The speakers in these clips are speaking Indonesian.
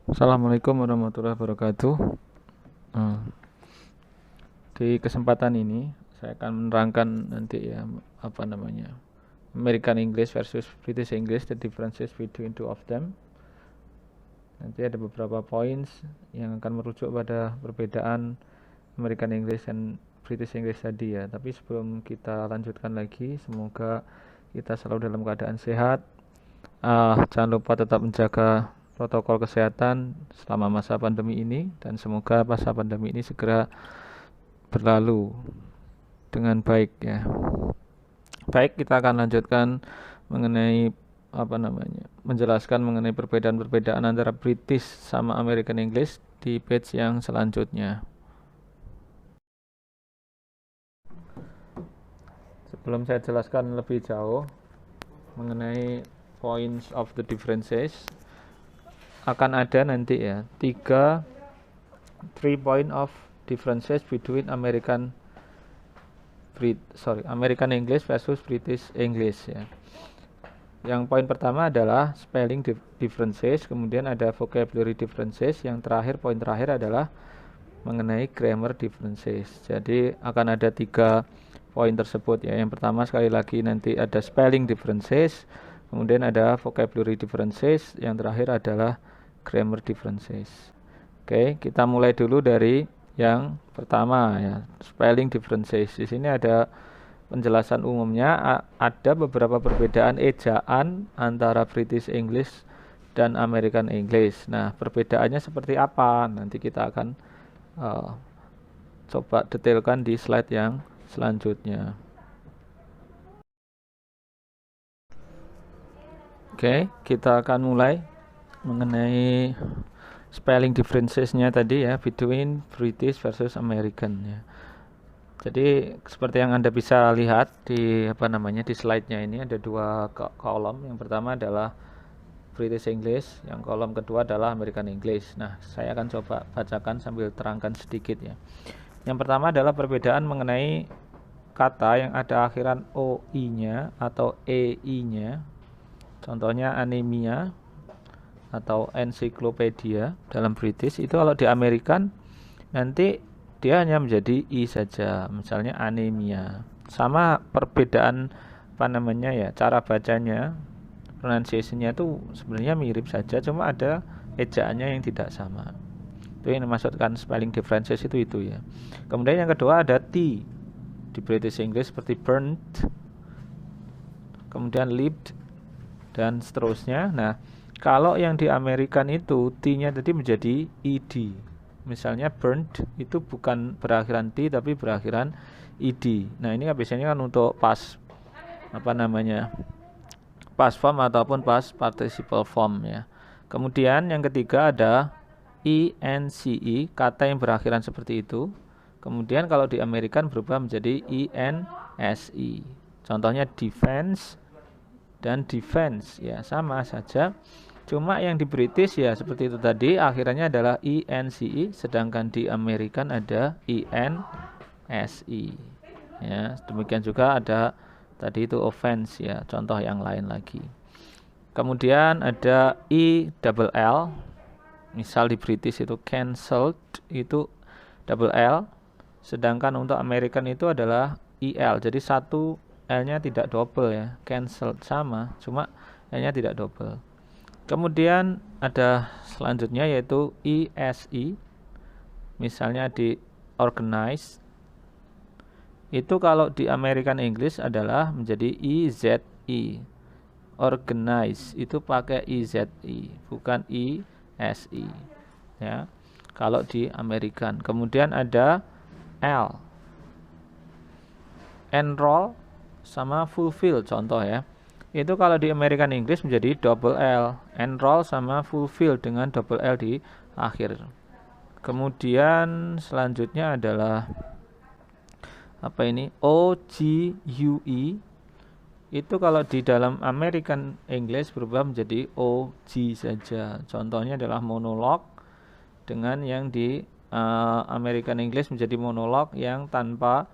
Assalamualaikum warahmatullahi wabarakatuh. Eh, Di kesempatan ini saya akan menerangkan nanti ya apa namanya American English versus British English, the differences between two of them. Nanti ada beberapa points yang akan merujuk pada perbedaan American English dan British English tadi ya. Tapi sebelum kita lanjutkan lagi, semoga kita selalu dalam keadaan sehat. Jangan lupa tetap menjaga protokol kesehatan selama masa pandemi ini dan semoga masa pandemi ini segera berlalu dengan baik ya. Baik, kita akan lanjutkan mengenai apa namanya? Menjelaskan mengenai perbedaan-perbedaan antara British sama American English di page yang selanjutnya. Sebelum saya jelaskan lebih jauh mengenai points of the differences, akan ada nanti ya three point of differences between American English versus British English ya. Yang poin pertama adalah spelling differences, kemudian ada vocabulary differences, yang terakhir poin terakhir adalah mengenai grammar differences. Jadi akan ada 3 poin tersebut ya. Yang pertama sekali lagi nanti ada spelling differences, kemudian ada vocabulary differences, yang terakhir adalah grammar differences. Oke, kita mulai dulu dari yang pertama ya, spelling differences. Di sini ada penjelasan umumnya, ada beberapa perbedaan ejaan antara British English dan American English. Nah, perbedaannya seperti apa? Nanti kita akan uh, coba detailkan di slide yang selanjutnya. Oke, kita akan mulai mengenai spelling differences-nya tadi ya, between British versus American ya. Jadi seperti yang Anda bisa lihat di di slide-nya ini ada 2 kolom. Yang pertama adalah British English, yang kolom kedua adalah American English. Nah, saya akan coba bacakan sambil terangkan sedikit ya. Yang pertama adalah perbedaan mengenai kata yang ada akhiran OI-nya atau EI-nya. Contohnya anemia atau ensiklopedia dalam British, itu kalau di American nanti dia hanya menjadi I saja, misalnya anemia. Sama perbedaan cara bacanya, pronunciation-nya itu sebenarnya mirip saja, cuma ada ejaannya yang tidak sama. Itu yang dimaksudkan spelling differences itu ya. Kemudian yang kedua ada T di British English seperti burnt, kemudian lived, dan seterusnya. Nah, kalau yang di American itu T-nya tadi menjadi ed. Misalnya burnt itu bukan berakhiran T tapi berakhiran ed. Nah, ini biasanya kan untuk past past form ataupun past participle form ya. Kemudian yang ketiga ada ence, kata yang berakhiran seperti itu. Kemudian kalau di American berubah menjadi ense. Contohnya defense dan defense ya, sama saja. Cuma yang di British ya seperti itu tadi, akhirannya adalah ence, sedangkan di American ada ense. Ya, demikian juga ada tadi itu offense ya, contoh yang lain lagi. Kemudian ada double L. Misal di British itu cancelled itu double L, sedangkan untuk American itu adalah IL. Jadi satu L-nya tidak double ya. Cancelled sama, cuma L-nya tidak double. Kemudian ada selanjutnya yaitu ESE. Misalnya di organize. Itu kalau di American English adalah menjadi EZE. Organize itu pakai EZE, bukan ESE. Ya. Kalau di American. Kemudian ada L. Enroll sama fulfill contoh ya. Itu kalau di American English menjadi double L. Enroll sama fulfill dengan double L di akhir. Kemudian selanjutnya adalah OGUE. Itu kalau di dalam American English berubah menjadi OG saja. Contohnya adalah monolog, dengan yang di American English menjadi monolog yang tanpa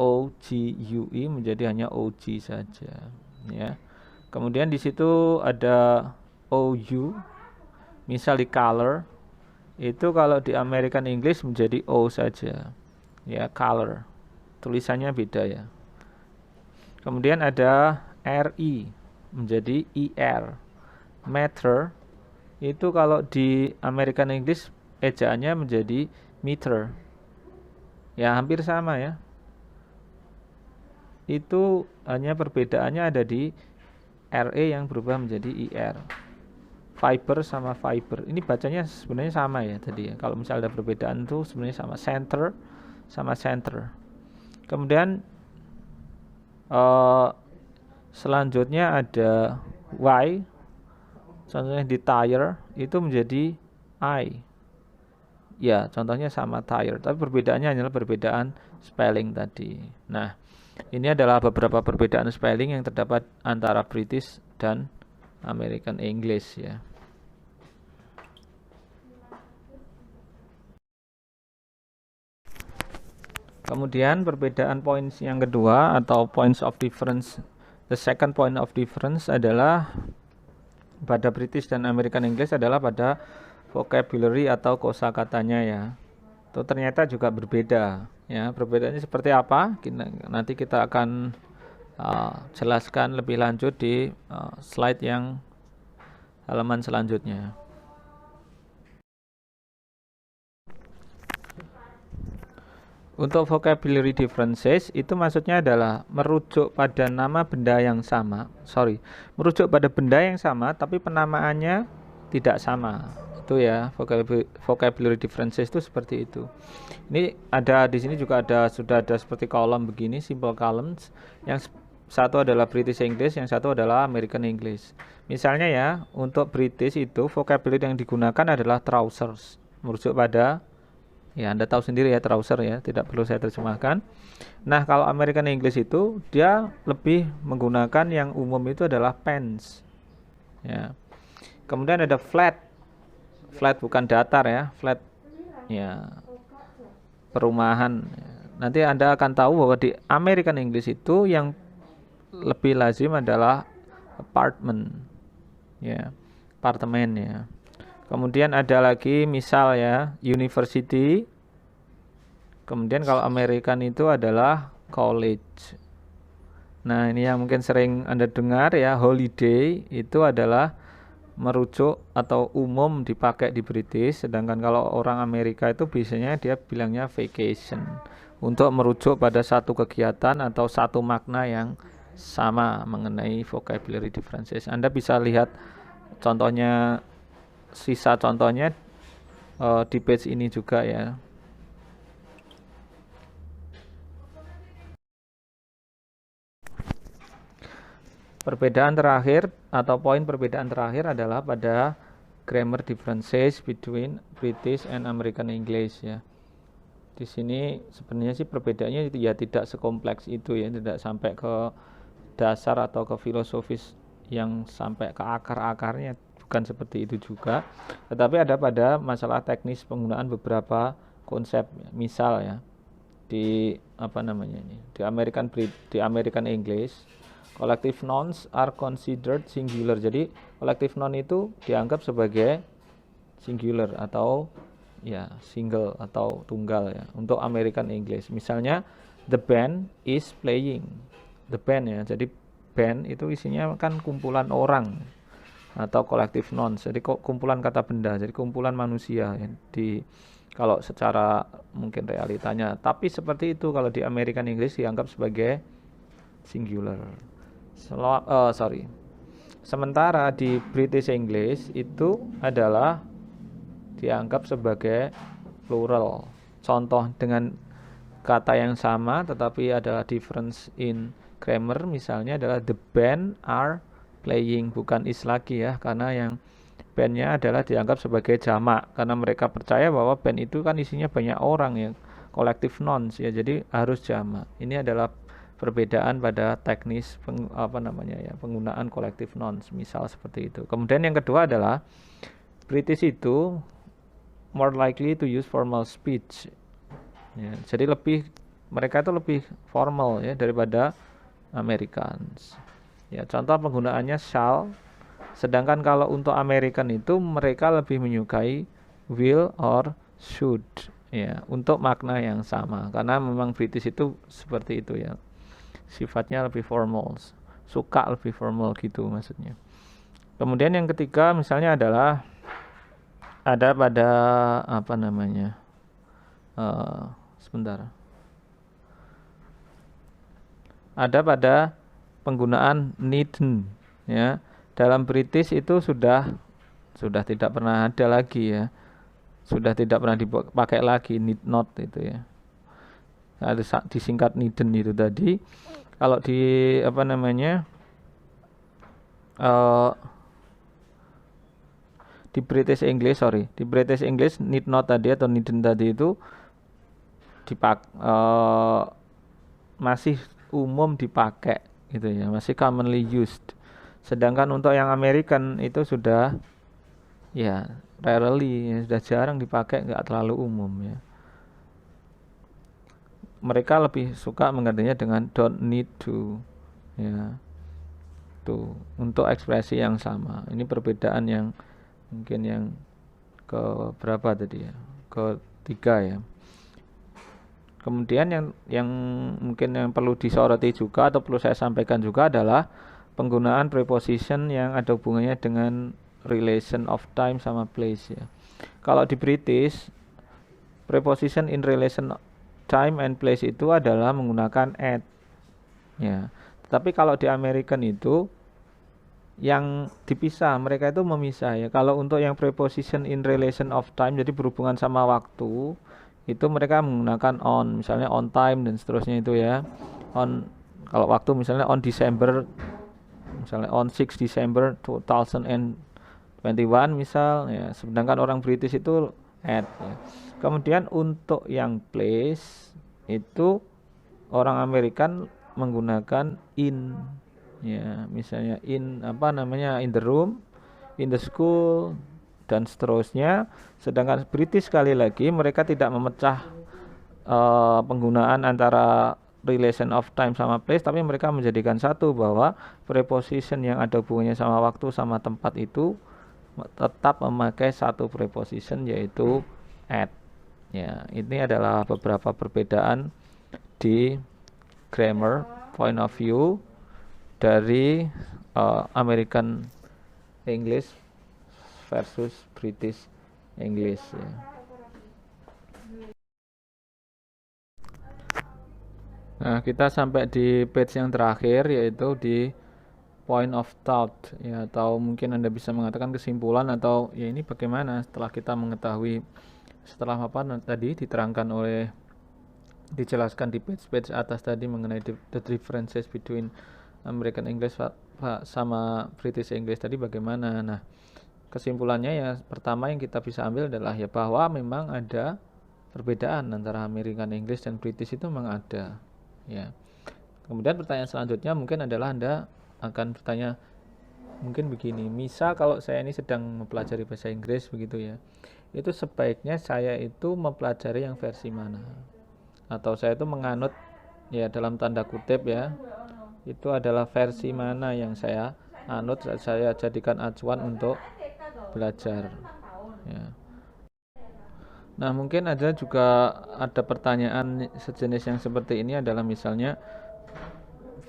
OGUE menjadi hanya OG saja ya. Kemudian di situ ada OU. Misal di color itu kalau di American English menjadi O saja. Ya, color. Tulisannya beda ya. Kemudian ada RI menjadi IR. Meter itu kalau di American English ejaannya menjadi meter. Ya, hampir sama ya. Itu hanya perbedaannya ada di RE yang berubah menjadi IR. Fiber sama fiber. Ini bacanya sebenarnya sama ya tadi ya. Kalau misalnya ada perbedaan itu sebenarnya sama. Center sama center. Kemudian selanjutnya ada Y. Contohnya di tire itu menjadi I. Ya, contohnya sama tire, tapi perbedaannya hanyalah perbedaan spelling tadi. Nah, ini adalah beberapa perbedaan spelling yang terdapat antara British dan American English ya. Kemudian perbedaan points yang kedua atau points of difference. The second point of difference adalah pada British dan American English adalah pada vocabulary atau kosakatanya ya. Itu ternyata juga berbeda ya. Perbedaannya seperti apa? Nanti kita akan jelaskan lebih lanjut di slide yang halaman selanjutnya. Untuk vocabulary differences itu maksudnya adalah merujuk pada nama benda yang sama. Merujuk pada benda yang sama tapi penamaannya tidak sama. Itu ya, vocabulary differences itu seperti itu. Ini ada di sini juga sudah ada seperti kolom begini, simple columns. Yang satu adalah British English, yang satu adalah American English. Misalnya ya, untuk British itu vocabulary yang digunakan adalah trousers, merujuk pada ya, Anda tahu sendiri ya, trouser ya, tidak perlu saya terjemahkan. Nah, kalau American English itu dia lebih menggunakan yang umum itu adalah pants. Ya. Kemudian ada flat. Flat bukan datar ya, flat ya, perumahan. Nanti Anda akan tahu bahwa di American English itu yang lebih lazim adalah apartment. Ya, apartemen ya. Kemudian ada lagi misal ya, university. Kemudian kalau American itu adalah college. Nah, ini yang mungkin sering Anda dengar ya, holiday itu adalah merujuk atau umum dipakai di British, sedangkan kalau orang Amerika itu biasanya dia bilangnya vacation, untuk merujuk pada satu kegiatan atau satu makna yang sama mengenai vocabulary differences. Anda bisa lihat contohnya, sisa contohnya di page ini juga ya. Perbedaan terakhir atau poin perbedaan terakhir adalah pada grammar differences between British and American English ya. Di sini sebenarnya sih perbedaannya ya tidak sekompleks itu ya, tidak sampai ke dasar atau ke filosofis yang sampai ke akar-akarnya, bukan seperti itu juga. Tetapi ada pada masalah teknis penggunaan beberapa konsep, misal ya di di American English collective nouns are considered singular. Jadi collective noun itu dianggap sebagai singular atau ya single atau tunggal ya untuk American English. Misalnya the band is playing. The band ya. Jadi band itu isinya kan kumpulan orang atau collective nouns. Jadi kumpulan kata benda. Jadi kumpulan manusia ya, kalau secara mungkin realitanya. Tapi seperti itu kalau di American English dianggap sebagai singular. Sementara di British English itu adalah dianggap sebagai plural. Contoh dengan kata yang sama tetapi adalah difference in grammar, misalnya adalah the band are playing, bukan is lagi ya, karena yang bandnya adalah dianggap sebagai jamak karena mereka percaya bahwa band itu kan isinya banyak orang ya, collective nouns ya, jadi harus jamak. Ini adalah perbedaan pada teknis penggunaan collective nouns, misal seperti itu. Kemudian yang kedua adalah British itu more likely to use formal speech ya, jadi mereka itu lebih formal ya daripada Americans ya. Contoh penggunaannya shall, Sedangkan kalau untuk American itu mereka lebih menyukai will or should, ya, untuk makna yang sama. Karena memang British itu seperti itu ya. Sifatnya lebih formal, suka lebih formal gitu maksudnya. Kemudian yang ketiga misalnya adalah ada pada apa namanya? Sebentar. Ada pada penggunaan needn't, ya. Dalam British itu sudah tidak pernah ada lagi ya. Sudah tidak pernah dipakai lagi need not itu ya. Ada disingkat needn't itu tadi. Kalau di apa namanya? Di British English, di British English need not tadi atau needn't tadi itu masih umum dipakai gitu ya, masih commonly used. Sedangkan untuk yang American itu sudah ya rarely, ya, sudah jarang dipakai, nggak terlalu umum ya. Mereka lebih suka menggantinya dengan don't need to, ya, tuh untuk ekspresi yang sama. Ini perbedaan yang mungkin yang ke berapa tadi ya, ketiga ya. Kemudian yang mungkin yang perlu disoroti juga atau perlu saya sampaikan juga adalah penggunaan preposition yang ada hubungannya dengan relation of time sama place ya. Kalau di British, preposition in relation time and place itu adalah menggunakan at ya. Tetapi kalau di American itu yang dipisah, mereka itu memisah ya. Kalau untuk yang preposition in relation of time, jadi berhubungan sama waktu, itu mereka menggunakan on, misalnya on time dan seterusnya itu ya. On, kalau waktu misalnya on December, misalnya on 6 December 2021 misal ya. Sedangkan orang British itu at ya. Kemudian untuk yang place itu orang American menggunakan in ya, misalnya in apa namanya, in the room, in the school dan seterusnya. Sedangkan British sekali lagi mereka tidak memecah penggunaan antara relation of time sama place, tapi mereka menjadikan satu, bahwa preposition yang ada hubungannya sama waktu sama tempat itu tetap memakai satu preposition, yaitu at ya. Ini adalah beberapa perbedaan di grammar point of view dari American English versus British English ya. Nah, kita sampai di page yang terakhir, yaitu di point of thought ya, atau mungkin Anda bisa mengatakan kesimpulan, atau ya ini bagaimana setelah kita mengetahui, setelah apa tadi diterangkan oleh, dijelaskan di page atas tadi mengenai the differences between American English sama British English tadi bagaimana. Nah, kesimpulannya ya, pertama yang kita bisa ambil adalah ya bahwa memang ada perbedaan antara American English dan British, itu memang ada ya. Kemudian pertanyaan selanjutnya mungkin adalah Anda akan bertanya mungkin begini, misal kalau saya ini sedang mempelajari bahasa Inggris begitu ya, itu sebaiknya saya itu mempelajari yang versi mana, atau saya itu menganut ya dalam tanda kutip ya, itu adalah versi mana yang saya anut, saya jadikan acuan untuk belajar ya. Nah, mungkin ada juga ada pertanyaan sejenis yang seperti ini adalah misalnya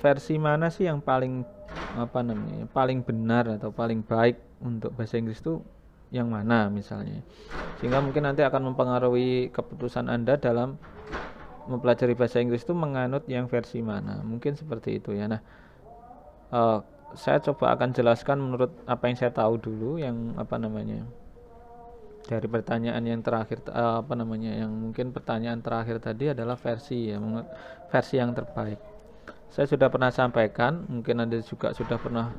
versi mana sih yang paling apa namanya, paling benar atau paling baik untuk bahasa Inggris itu yang mana misalnya, sehingga mungkin nanti akan mempengaruhi keputusan Anda dalam mempelajari bahasa Inggris itu menganut yang versi mana, mungkin seperti itu ya. Nah, saya coba akan jelaskan menurut apa yang saya tahu dulu, yang apa namanya, dari pertanyaan yang terakhir, apa namanya, yang mungkin pertanyaan terakhir tadi adalah versi ya, versi yang terbaik. Saya sudah pernah sampaikan, mungkin Anda juga sudah pernah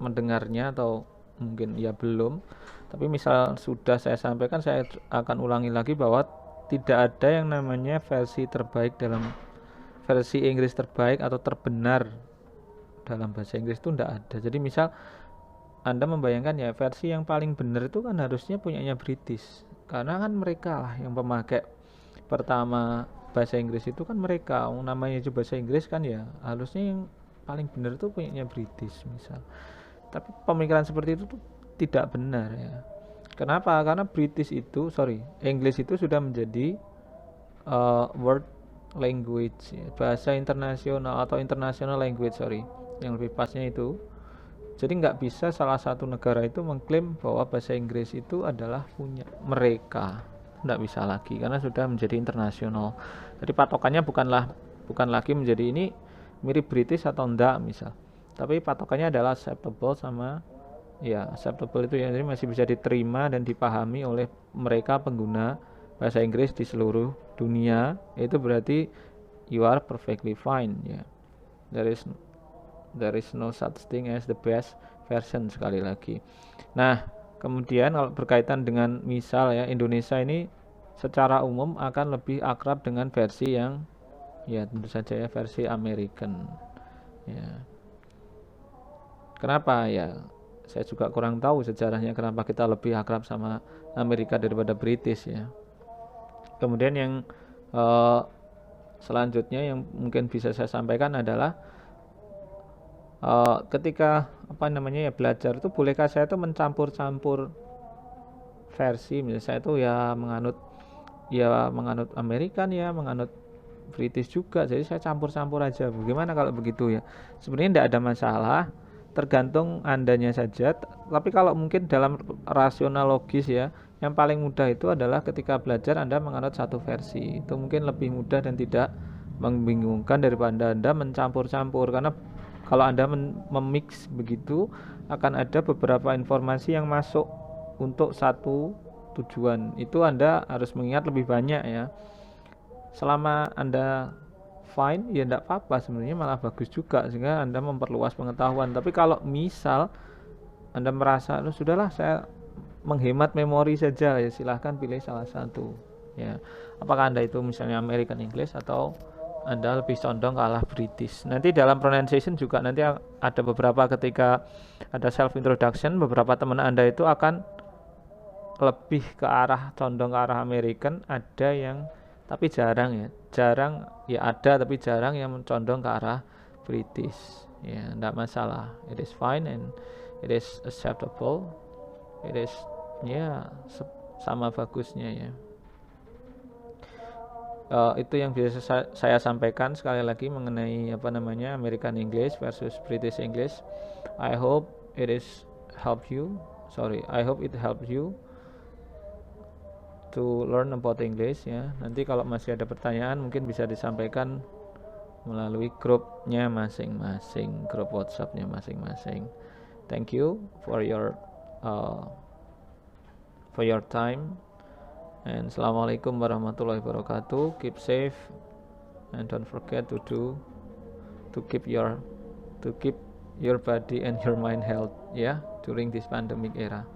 mendengarnya atau mungkin ya belum, tapi misal sudah saya sampaikan, saya akan ulangi lagi bahwa tidak ada yang namanya versi terbaik dalam versi Inggris terbaik atau terbenar dalam bahasa Inggris, itu tidak ada. Jadi misal Anda membayangkan ya, versi yang paling benar itu kan harusnya punyanya British, karena kan mereka lah yang pemakai pertama bahasa Inggris, itu kan mereka, namanya juga bahasa Inggris kan ya, harusnya yang paling benar itu punyanya British misal. Tapi pemikiran seperti itu tuh tidak benar ya. Kenapa? Karena English itu sudah menjadi world language ya, bahasa internasional atau international language, yang lebih pasnya itu. Jadi nggak bisa salah satu negara itu mengklaim bahwa bahasa Inggris itu adalah punya mereka. Nggak bisa lagi karena sudah menjadi internasional. Jadi patokannya bukan lagi menjadi ini mirip British atau enggak misal. Tapi patokannya adalah acceptable sama ya, acceptable itu ya, jadi masih bisa diterima dan dipahami oleh mereka pengguna bahasa Inggris di seluruh dunia. Itu berarti you are perfectly fine ya. There is no such thing as the best version, sekali lagi. Nah, kemudian kalau berkaitan dengan misal ya, Indonesia ini secara umum akan lebih akrab dengan versi yang ya tentu saja ya versi American ya. Kenapa ya? Saya juga kurang tahu sejarahnya kenapa kita lebih akrab sama Amerika daripada British ya. Kemudian yang selanjutnya yang mungkin bisa saya sampaikan adalah ketika belajar itu, bolehkah saya itu mencampur-campur versi? Misalnya saya itu ya menganut Amerikan ya, menganut British juga, jadi saya campur-campur aja. Bagaimana kalau begitu ya? Sebenarnya tidak ada masalah, tergantung andanya saja. Tapi kalau mungkin dalam rasional logis ya, yang paling mudah itu adalah ketika belajar Anda menganut satu versi. Itu mungkin lebih mudah dan tidak membingungkan daripada Anda mencampur-campur. Karena kalau Anda memix begitu, akan ada beberapa informasi yang masuk untuk satu tujuan. Itu Anda harus mengingat lebih banyak ya. Selama Anda fine ya enggak apa-apa, sebenarnya malah bagus juga, sehingga Anda memperluas pengetahuan. Tapi kalau misal Anda merasa sudahlah saya menghemat memori saja ya, silahkan pilih salah satu ya. Apakah Anda itu misalnya American English atau Anda lebih condong ke arah British. Nanti dalam pronunciation juga nanti ada beberapa, ketika ada self introduction, beberapa teman Anda itu akan lebih ke arah condong ke arah American, ada yang tapi jarang ya ada tapi jarang yang condong ke arah British ya. Enggak masalah, it is fine and it is acceptable, it is ya sama bagusnya ya. Itu yang bisa saya sampaikan sekali lagi mengenai American English versus British English. I hope it help you to learn about English ya. Nanti kalau masih ada pertanyaan mungkin bisa disampaikan melalui grupnya masing-masing, grup WhatsAppnya masing-masing. Thank you for your time, and assalamualaikum warahmatullahi wabarakatuh. Keep safe and don't forget to keep your body and your mind health ya during this pandemic era.